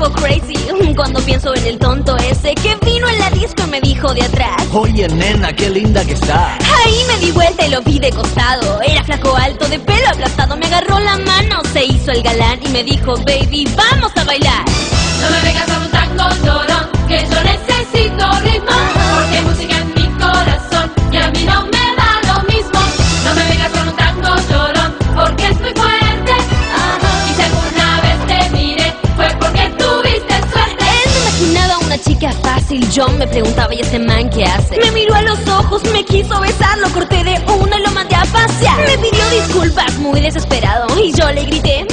poco crazy cuando pienso en el tonto ese que vino en la disco y me dijo de atrás: oye nena, qué linda que está. Ahí me di vuelta y lo vi de costado. Era flaco, alto, de pelo aplastado. Me agarró la mano, se hizo el galán y me dijo: baby, vamos a bailar. No me vengas con un tango llorón, que yo necesito ritmo, porque hay música en mi corazón y a mí no me da lo mismo. No me vengas con un tango llorón, porque es muy fuerte. Y si alguna vez te miré, fue porque tuviste suerte. Él me imaginaba una chica fácil. Yo me preguntaba: ¿y este man qué hace? Me miró a los ojos, me quiso besar, lo corté de una y lo mandé a pasear. Me pidió disculpas muy desesperado y yo le grité: